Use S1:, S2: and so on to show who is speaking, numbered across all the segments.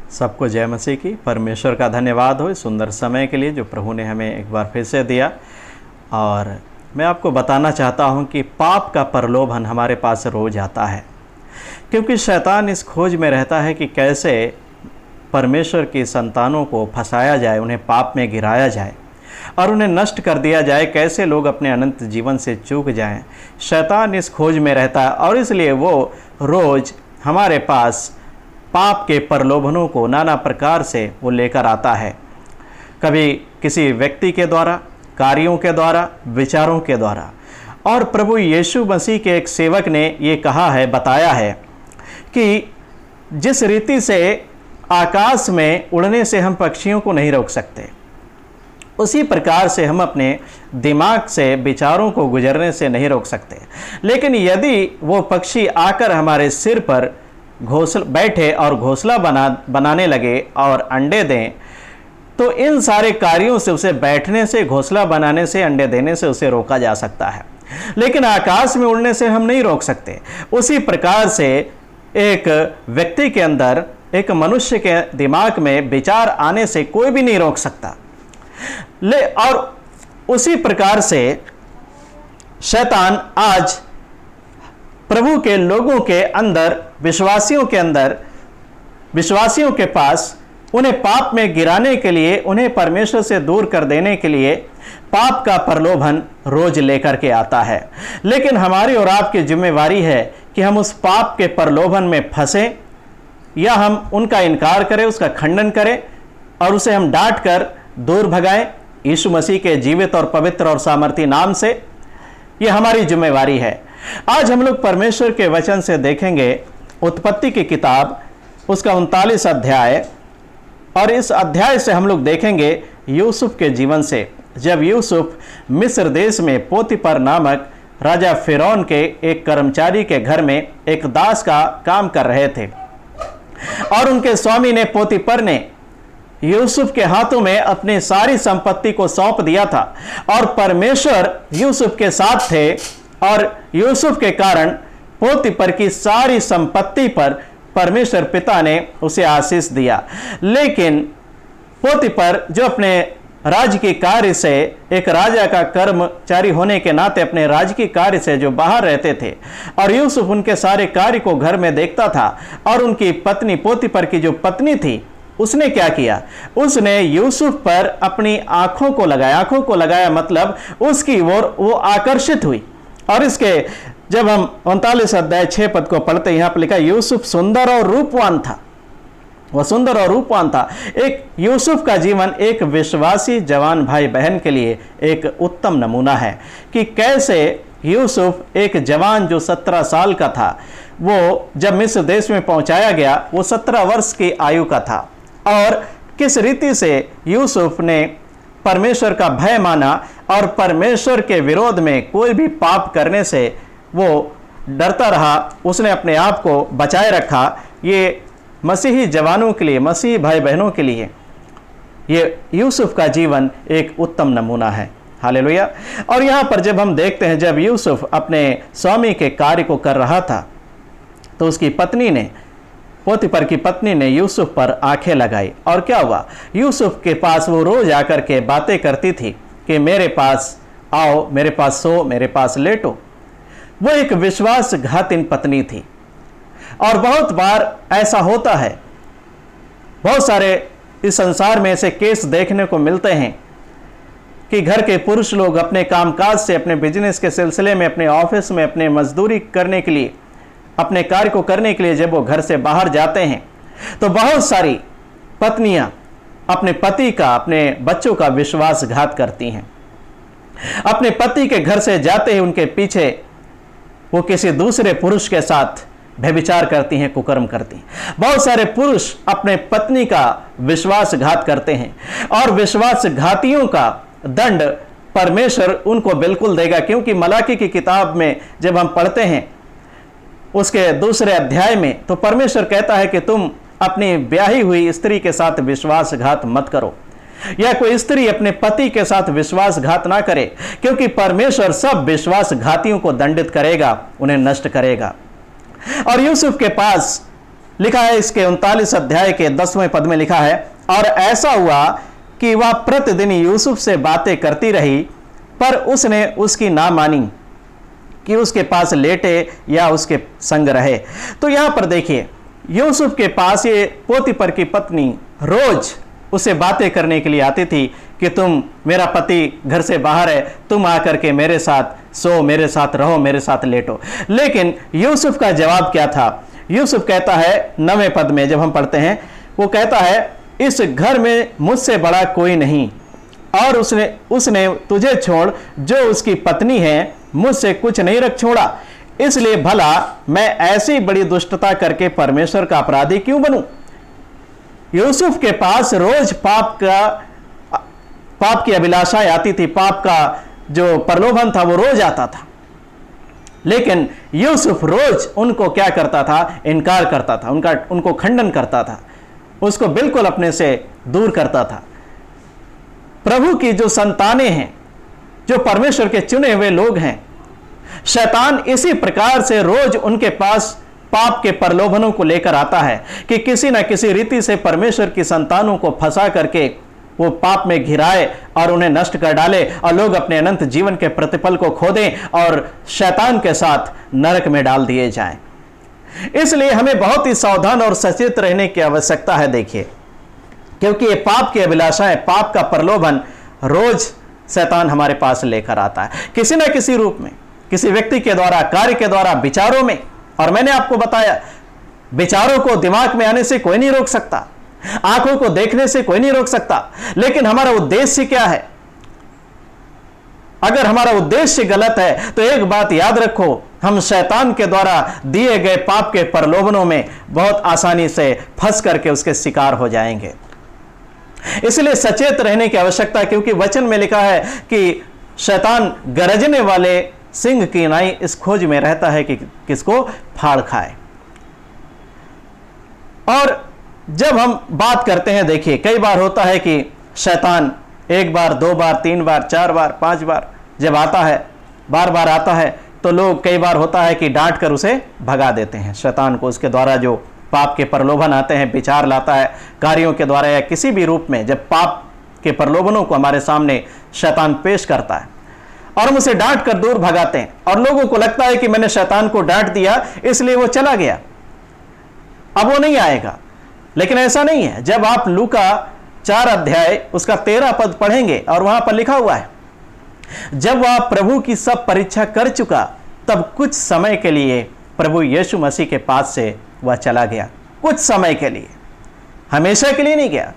S1: सबको जय मसीह की। परमेश्वर का धन्यवाद हो इस सुंदर समय के लिए जो प्रभु ने हमें एक बार फिर से दिया। और मैं आपको बताना चाहता हूं कि पाप का प्रलोभन हमारे पास रोज आता है, क्योंकि शैतान इस खोज में रहता है कि कैसे परमेश्वर की संतानों को फंसाया जाए, उन्हें पाप में गिराया जाए और उन्हें नष्ट कर दिया जाए, कैसे लोग अपने अनंत जीवन से चूक जाएं। शैतान इस खोज में रहता है और इसलिए वो रोज़ हमारे पास पाप के प्रलोभनों को नाना प्रकार से वो लेकर आता है। कभी किसी व्यक्ति के द्वारा, कार्यों के द्वारा, विचारों के द्वारा। और प्रभु यीशु मसीह के एक सेवक ने ये कहा है, बताया है कि जिस रीति से आकाश में उड़ने से हम पक्षियों को नहीं रोक सकते, उसी प्रकार से हम अपने दिमाग से विचारों को गुजरने से नहीं रोक सकते। लेकिन यदि वो पक्षी आकर हमारे सिर पर बैठे और घोंसला बनाने लगे और अंडे दें, तो इन सारे कार्यों से, उसे बैठने से, घोंसला बनाने से, अंडे देने से उसे रोका जा सकता है। लेकिन आकाश में उड़ने से हम नहीं रोक सकते। उसी प्रकार से एक व्यक्ति के अंदर, एक मनुष्य के दिमाग में विचार आने से कोई भी नहीं रोक सकता। और उसी प्रकार से शैतान आज प्रभु के लोगों के अंदर, विश्वासियों के अंदर, विश्वासियों के पास उन्हें पाप में गिराने के लिए, उन्हें परमेश्वर से दूर कर देने के लिए पाप का प्रलोभन रोज लेकर के आता है। लेकिन हमारी और आपकी जिम्मेवारी है कि हम उस पाप के प्रलोभन में फंसे या हम उनका इनकार करें, उसका खंडन करें और उसे हम डांट कर दूर भगाएं यीशु मसीह के जीवित और पवित्र और सामर्थी नाम से। यह हमारी जिम्मेवारी है। आज हम लोग परमेश्वर के वचन से देखेंगे उत्पत्ति की किताब, उसका 39 अध्याय, और इस अध्याय से हम लोग देखेंगे यूसुफ के जीवन से। जब यूसुफ मिस्र देश में पोतीफर नामक राजा फिरौन के एक कर्मचारी के घर में एक दास का काम कर रहे थे और उनके स्वामी ने, पोतीफर ने यूसुफ के हाथों में अपनी सारी संपत्ति को सौंप दिया था और परमेश्वर यूसुफ के साथ थे और यूसुफ के कारण पोतीफर की सारी संपत्ति पर परमेश्वर पिता ने उसे आशीष दिया। लेकिन पोतीफर जो अपने राजकीय कार्य से, एक राजा का कर्मचारी होने के नाते अपने राजकीय कार्य से जो बाहर रहते थे, और यूसुफ उनके सारे कार्य को घर में देखता था, और उनकी पत्नी, पोतीफर की जो पत्नी थी, उसने क्या किया, उसने यूसुफ पर अपनी आंखों को लगाया, मतलब उसकी ओर वो आकर्षित हुई। और इसके जब हम 39 अध्याय 6 पद को पढ़ते, यहाँ पर लिखा, यूसुफ सुंदर और रूपवान था। वह सुंदर और रूपवान था। एक यूसुफ का जीवन एक विश्वासी जवान भाई बहन के लिए एक उत्तम नमूना है कि कैसे यूसुफ, एक जवान जो 17 साल का था, वो जब मिस्र देश में पहुंचाया गया, वो 17 वर्ष की आयु का था। और किस रीति से यूसुफ ने परमेश्वर का भय माना और परमेश्वर के विरोध में कोई भी पाप करने से वो डरता रहा, उसने अपने आप को बचाए रखा। ये मसीही जवानों के लिए, मसीही भाई बहनों के लिए ये यूसुफ का जीवन एक उत्तम नमूना है। हालेलुया। और यहाँ पर जब हम देखते हैं, जब यूसुफ अपने स्वामी के कार्य को कर रहा था, तो उसकी पत्नी ने, पोतीफर की पत्नी ने यूसुफ पर आंखें लगाई। और क्या हुआ, यूसुफ के पास वो रोज आकर के बातें करती थी कि मेरे पास आओ, मेरे पास सो, मेरे पास लेटो। वो एक विश्वासघातीन पत्नी थी। और बहुत बार ऐसा होता है, बहुत सारे इस संसार में ऐसे केस देखने को मिलते हैं कि घर के पुरुष लोग अपने कामकाज से, अपने बिजनेस के सिलसिले में, अपने ऑफिस में, अपने मजदूरी करने के लिए, अपने कार्य को करने के लिए जब वो घर से बाहर जाते हैं, तो बहुत सारी पत्नियां अपने पति का, अपने बच्चों का विश्वासघात करती हैं। अपने पति के घर से जाते ही उनके पीछे वो किसी दूसरे पुरुष के साथ व्यभिचार करती हैं, कुकर्म करती हैं। बहुत सारे पुरुष अपने पत्नी का विश्वासघात करते हैं और विश्वासघातियों का दंड परमेश्वर उनको बिल्कुल देगा। क्योंकि मलाकी की किताब में जब हम पढ़ते हैं, उसके 2 अध्याय में, तो परमेश्वर कहता है कि तुम अपनी ब्याही हुई स्त्री के साथ विश्वासघात मत करो, या कोई स्त्री अपने पति के साथ विश्वासघात ना करे, क्योंकि परमेश्वर सब विश्वासघातियों को दंडित करेगा, उन्हें नष्ट करेगा। और यूसुफ के पास लिखा है इसके 39 अध्याय के 10वें पद में लिखा है, और ऐसा हुआ कि वह प्रतिदिन यूसुफ से बातें करती रही, पर उसने उसकी ना मानी कि उसके पास लेटे या उसके संग रहे। तो यहां पर देखिए, यूसुफ के पास ये पोतीफर की पत्नी रोज उसे बातें करने के लिए आती थी कि तुम, मेरा पति घर से बाहर है, तुम आकर के मेरे साथ सो, मेरे साथ रहो, मेरे साथ लेटो। लेकिन यूसुफ का जवाब क्या था? यूसुफ कहता है 9वें पद में, जब हम पढ़ते हैं, वो कहता है, इस घर में मुझसे बड़ा कोई नहीं, और उसने तुझे छोड़ जो उसकी पत्नी है मुझसे कुछ नहीं रख छोड़ा, इसलिए भला मैं ऐसी बड़ी दुष्टता करके परमेश्वर का अपराधी क्यों बनूं? यूसुफ के पास रोज पाप की अभिलाषाएं आती थी, पाप का जो प्रलोभन था वो रोज आता था, लेकिन यूसुफ रोज उनको क्या करता था? इनकार करता था, उनको खंडन करता था, उसको बिल्कुल अपने से दूर करता था। प्रभु की जो संतानें हैं, जो परमेश्वर के चुने हुए लोग हैं, शैतान इसी प्रकार से रोज उनके पास पाप के प्रलोभनों को लेकर आता है कि किसी न किसी रीति से परमेश्वर की संतानों को फंसा करके वो पाप में घिराए और उन्हें नष्ट कर डाले, और लोग अपने अनंत जीवन के प्रतिफल को खो दें और शैतान के साथ नरक में डाल दिए जाएं। इसलिए हमें बहुत ही सावधान और सचेत रहने की आवश्यकता है। देखिए, क्योंकि ये पाप की अभिलाषाएं, पाप का प्रलोभन रोज शैतान हमारे पास लेकर आता है, किसी न किसी रूप में, किसी व्यक्ति के द्वारा, कार्य के द्वारा, विचारों में। और मैंने आपको बताया, विचारों को दिमाग में आने से कोई नहीं रोक सकता, आंखों को देखने से कोई नहीं रोक सकता, लेकिन हमारा उद्देश्य क्या है? अगर हमारा उद्देश्य गलत है तो एक बात याद रखो, हम शैतान के द्वारा दिए गए पाप के प्रलोभनों में बहुत आसानी से फंस करके उसके शिकार हो जाएंगे। इसलिए सचेत रहने की आवश्यकता है, क्योंकि वचन में लिखा है कि शैतान गरजने वाले सिंह की नाई इस खोज में रहता है कि किसको फाड़ खाए। और जब हम बात करते हैं, देखिए, कई बार होता है कि शैतान 1 बार, 2 बार, 3 बार, 4 बार, 5 बार जब आता है, बार बार आता है, तो लोग कई बार होता है कि डांट कर उसे भगा देते हैं। शैतान को उसके द्वारा जो पाप के प्रलोभन आते हैं, विचार लाता है, कार्यों के द्वारा या किसी भी रूप में, जब पाप के प्रलोभनों को हमारे सामने शैतान पेश करता है और हम उसे डांट कर दूर भगाते हैं, और लोगों को लगता है कि मैंने शैतान को डांट दिया इसलिए वो चला गया, अब वो नहीं आएगा। लेकिन ऐसा नहीं है। जब आप लूका 4 अध्याय उसका 13 पद पढ़ेंगे, और वहां पर लिखा हुआ है, जब वह प्रभु की सब परीक्षा कर चुका, तब कुछ समय के लिए प्रभु यीशु मसीह के पास से वह चला गया। कुछ समय के लिए, हमेशा के लिए नहीं गया।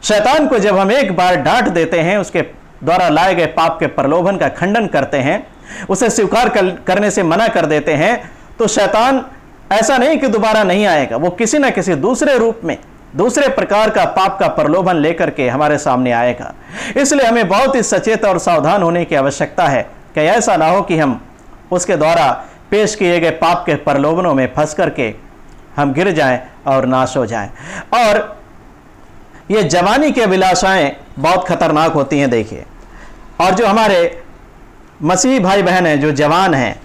S1: शैतान को जब हम एक बार डांट देते हैं, उसके द्वारा लाए गए पाप के प्रलोभन का खंडन करते हैं, उसे स्वीकार करने से मना कर देते हैं, तो शैतान ऐसा नहीं कि दोबारा नहीं आएगा, वो किसी ना किसी दूसरे रूप में, दूसरे प्रकार का पाप का प्रलोभन लेकर के हमारे सामने आएगा। इसलिए हमें बहुत ही सचेत और सावधान होने की आवश्यकता है कि ऐसा ना हो कि हम उसके द्वारा पेश किए गए पाप के प्रलोभनों में फंस करके हम गिर जाएं और नाश हो जाएं। और ये जवानी की अभिलाषाएं बहुत खतरनाक होती हैं। देखिए, और जो हमारे मसीही भाई बहन हैं, जो जवान हैं,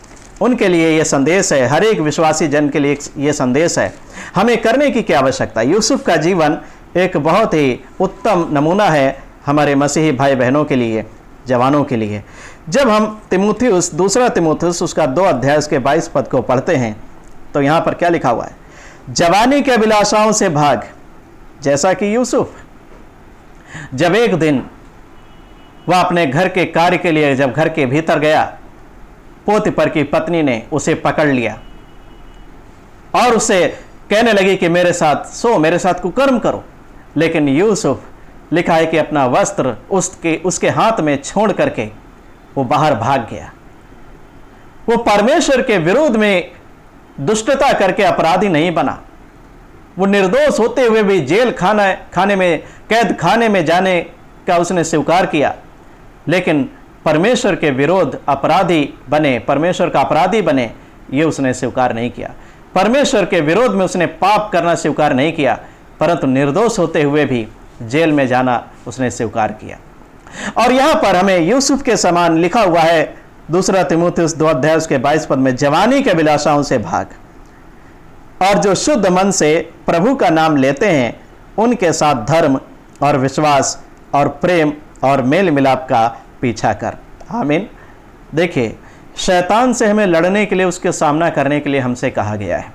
S1: उनके लिए ये संदेश है, हर एक विश्वासी जन के लिए ये संदेश है, हमें करने की क्या आवश्यकता है। यूसुफ का जीवन एक बहुत ही उत्तम नमूना है हमारे मसीही भाई बहनों के लिए, जवानों के लिए। जब हम तीमुथियुस, दूसरा तीमुथियुस उसका 2 अध्याय उसके 22 पद को पढ़ते हैं, तो यहाँ पर क्या लिखा हुआ है? जवानी के अभिलाषाओं से भाग, जैसा कि यूसुफ जब एक दिन वह अपने घर के कार्य के लिए जब घर के भीतर गया, पोतीफर की पत्नी ने उसे पकड़ लिया और उसे कहने लगी कि मेरे साथ सो, मेरे साथ कुकर्म करो। लेकिन यूसुफ, लिखा है कि अपना वस्त्र उसके हाथ में छोड़ करके वो बाहर भाग गया। वो परमेश्वर के विरोध में दुष्टता करके अपराधी नहीं बना। वो निर्दोष होते हुए भी जेल खाने में, कैद खाने में जाने का उसने स्वीकार किया, लेकिन परमेश्वर के विरोध अपराधी बने, परमेश्वर का अपराधी बने, ये उसने स्वीकार नहीं किया। परमेश्वर के विरोध में उसने पाप करना स्वीकार नहीं किया, परंतु निर्दोष होते हुए भी जेल में जाना उसने स्वीकार किया। और यहां पर हमें यूसुफ के समान लिखा हुआ है, दूसरा तीमुथियुस 2 अध्याय उसके 22 पद में, जवानी के अभिलाषाओं से भाग। और जो शुद्ध मन से प्रभु का नाम लेते हैं उनके साथ धर्म और विश्वास और प्रेम और मेल मिलाप का पीछा कर। आमीन। देखिए, शैतान से हमें लड़ने के लिए, उसके सामना करने के लिए हमसे कहा गया है।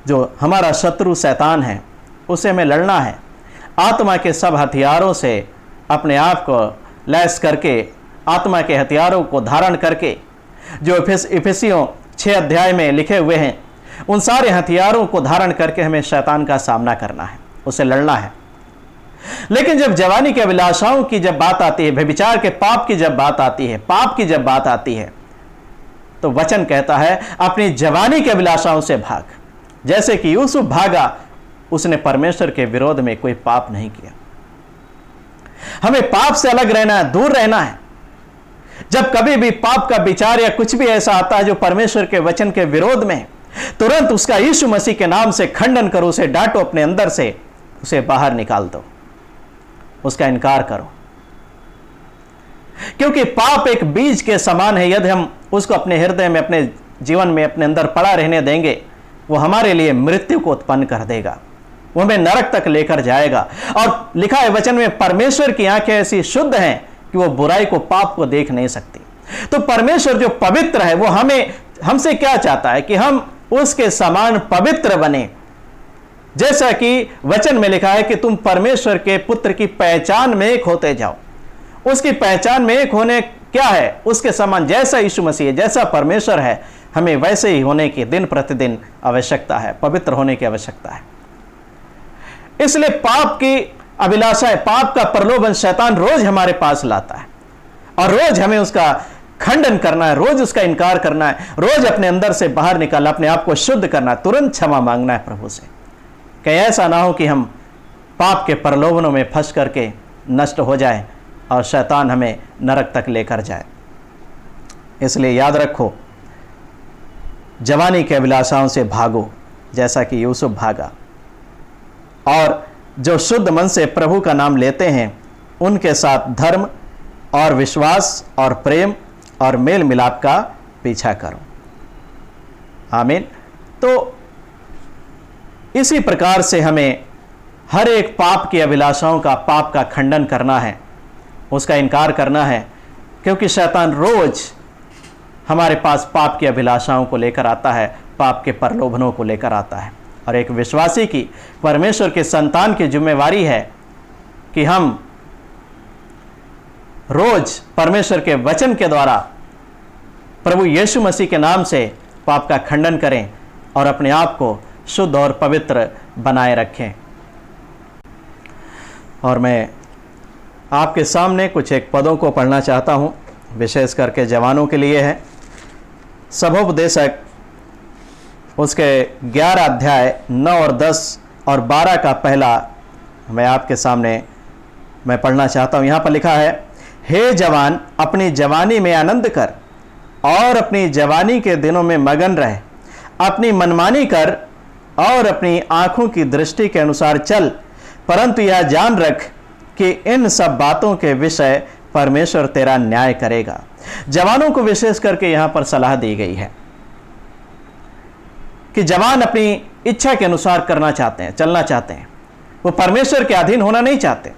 S1: जो हमारा शत्रु शैतान है उसे हमें लड़ना है। आत्मा के सब हथियारों से अपने आप को लैस करके, आत्मा के हथियारों को धारण करके, जो इफिसियों 6 अध्याय में लिखे हुए हैं, उन सारे हथियारों को धारण करके हमें शैतान का सामना करना है, उसे लड़ना है। लेकिन जब जवानी के अभिलाषाओं की जब बात आती है, व्यभिचार के पाप की जब बात आती है, पाप की जब बात आती है, तो वचन कहता है अपनी जवानी के अभिलाषाओं से भाग। जैसे कि यूसुफ भागा, उसने परमेश्वर के विरोध में कोई पाप नहीं किया। हमें पाप से अलग रहना है, दूर रहना है। जब कभी भी पाप का विचार या कुछ भी ऐसा आता है जो परमेश्वर के वचन के विरोध में, तुरंत उसका यीशु मसीह के नाम से खंडन करो, उसे डांटो, अपने अंदर से उसे बाहर निकाल दो, उसका इनकार करो। क्योंकि पाप एक बीज के समान है। यदि हम उसको अपने हृदय में, अपने जीवन में, अपने अंदर पड़ा रहने देंगे, वो हमारे लिए मृत्यु को उत्पन्न कर देगा, वो हमें नरक तक लेकर जाएगा। और लिखा है वचन में, परमेश्वर की आंखें ऐसी शुद्ध हैं कि वो बुराई को, पाप को देख नहीं सकती। तो परमेश्वर जो पवित्र है, वो हमसे क्या चाहता है कि हम उसके समान पवित्र बने। जैसा कि वचन में लिखा है कि तुम परमेश्वर के पुत्र की पहचान में एक होते जाओ। उसकी पहचान में एक होने क्या है? उसके समान, जैसा यीशु मसीह है, जैसा परमेश्वर है, हमें वैसे ही होने की दिन प्रतिदिन आवश्यकता है, पवित्र होने की आवश्यकता है। इसलिए पाप की अभिलाषा है, पाप का प्रलोभन शैतान रोज हमारे पास लाता है और रोज हमें उसका खंडन करना है, रोज उसका इनकार करना है, रोज अपने अंदर से बाहर निकालना, अपने आप को शुद्ध करना है, तुरंत क्षमा मांगना है प्रभु से। कहीं ऐसा ना हो कि हम पाप के प्रलोभनों में फंस करके नष्ट हो जाए और शैतान हमें नरक तक लेकर जाए। इसलिए याद रखो, जवानी के अभिलाषाओं से भागो जैसा कि यूसुफ भागा, और जो शुद्ध मन से प्रभु का नाम लेते हैं उनके साथ धर्म और विश्वास और प्रेम और मेल मिलाप का पीछा करो। आमीन। तो इसी प्रकार से हमें हर एक पाप की अभिलाषाओं का, पाप का खंडन करना है, उसका इनकार करना है, क्योंकि शैतान रोज हमारे पास पाप की अभिलाषाओं को लेकर आता है, पाप के प्रलोभनों को लेकर आता है। और एक विश्वासी की, परमेश्वर के संतान की जिम्मेवारी है कि हम रोज परमेश्वर के वचन के द्वारा प्रभु यीशु मसीह के नाम से पाप का खंडन करें और अपने आप को शुद्ध और पवित्र बनाए रखें। और मैं आपके सामने कुछ एक पदों को पढ़ना चाहता हूं, विशेष करके जवानों के लिए है। सभोपदेशक उसके 11 अध्याय 9 और 10 और 12 का पहला मैं आपके सामने मैं पढ़ना चाहता हूं। यहाँ पर लिखा है, हे जवान, अपनी जवानी में आनंद कर और अपनी जवानी के दिनों में मगन रह, अपनी मनमानी कर और अपनी आंखों की दृष्टि के अनुसार चल, परंतु यह जान रख कि इन सब बातों के विषय परमेश्वर तेरा न्याय करेगा। जवानों को विशेष करके यहां पर सलाह दी गई है कि जवान अपनी इच्छा के अनुसार करना चाहते हैं, चलना चाहते हैं, वो परमेश्वर के अधीन होना नहीं चाहते।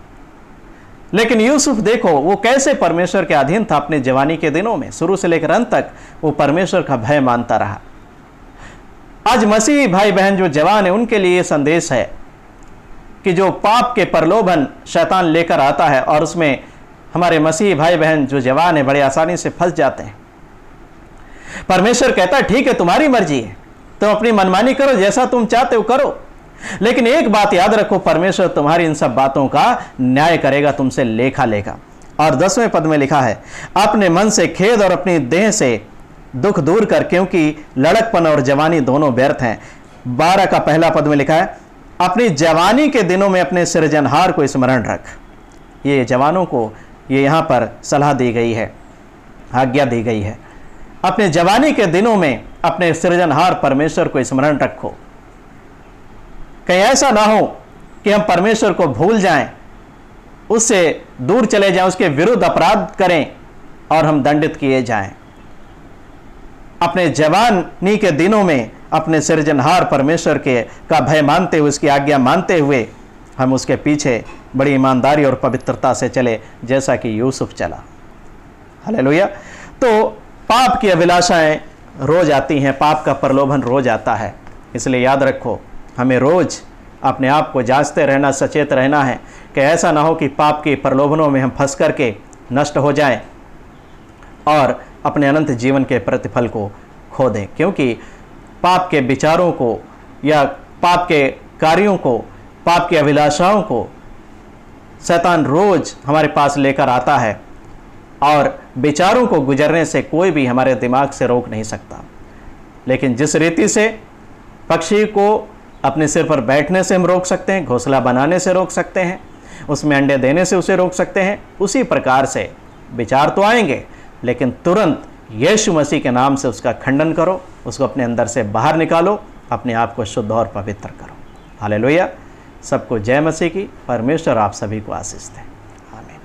S1: लेकिन यूसुफ देखो, वो कैसे परमेश्वर के अधीन था अपने जवानी के दिनों में, शुरू से लेकर अंत तक वो परमेश्वर का भय मानता रहा। आज मसीही भाई बहन जो जवान है, उनके लिए संदेश है कि जो पाप के प्रलोभन शैतान लेकर आता है और उसमें हमारे मसीही भाई बहन जो जवान है बड़े आसानी से फंस जाते हैं। परमेश्वर कहता है ठीक है, तुम्हारी मर्जी है, तुम अपनी मनमानी करो, जैसा तुम चाहते हो करो, लेकिन एक बात याद रखो, परमेश्वर तुम्हारी इन सब बातों का न्याय करेगा, तुमसे लेखा लेगा। और 10वें पद में लिखा है, अपने मन से खेद और अपनी देह से दुख दूर कर, क्योंकि लड़कपन और जवानी दोनों व्यर्थ हैं। 12 का पहला पद में लिखा है, अपनी जवानी के दिनों में अपने सृजनहार को स्मरण रख। ये जवानों को ये यहाँ पर सलाह दी गई है, आज्ञा दी गई है। अपने जवानी के दिनों में अपने सृजनहार परमेश्वर को स्मरण रखो। कहीं ऐसा ना हो कि हम परमेश्वर को भूल जाएं, उससे दूर चले जाएं, उसके विरुद्ध अपराध करें और हम दंडित किए जाएं। अपने जवानी के दिनों में अपने सृजनहार परमेश्वर के का भय मानते हुए, उसकी आज्ञा मानते हुए हम उसके पीछे बड़ी ईमानदारी और पवित्रता से चले, जैसा कि यूसुफ चला। हालेलुया। तो पाप की अभिलाषाएं रोज आती हैं, पाप का प्रलोभन रोज आता है। इसलिए याद रखो, हमें रोज अपने आप को जांचते रहना, सचेत रहना है कि ऐसा ना हो कि पाप के प्रलोभनों में हम फंस करके नष्ट हो जाएं और अपने अनंत जीवन के प्रतिफल को खो दें। क्योंकि पाप के विचारों को या पाप के कार्यों को, पाप की अभिलाषाओं को शैतान रोज हमारे पास लेकर आता है और विचारों को गुजरने से कोई भी हमारे दिमाग से रोक नहीं सकता। लेकिन जिस रीति से पक्षी को अपने सिर पर बैठने से हम रोक सकते हैं, घोंसला बनाने से रोक सकते हैं, उसमें अंडे देने से उसे रोक सकते हैं, उसी प्रकार से विचार तो आएंगे, लेकिन तुरंत यीशु मसीह के नाम से उसका खंडन करो, उसको अपने अंदर से बाहर निकालो, अपने आप को शुद्ध और पवित्र करो। हालेलुया। सबको जय मसीह की। परमेश्वर आप सभी को आशीष दे। आमीन।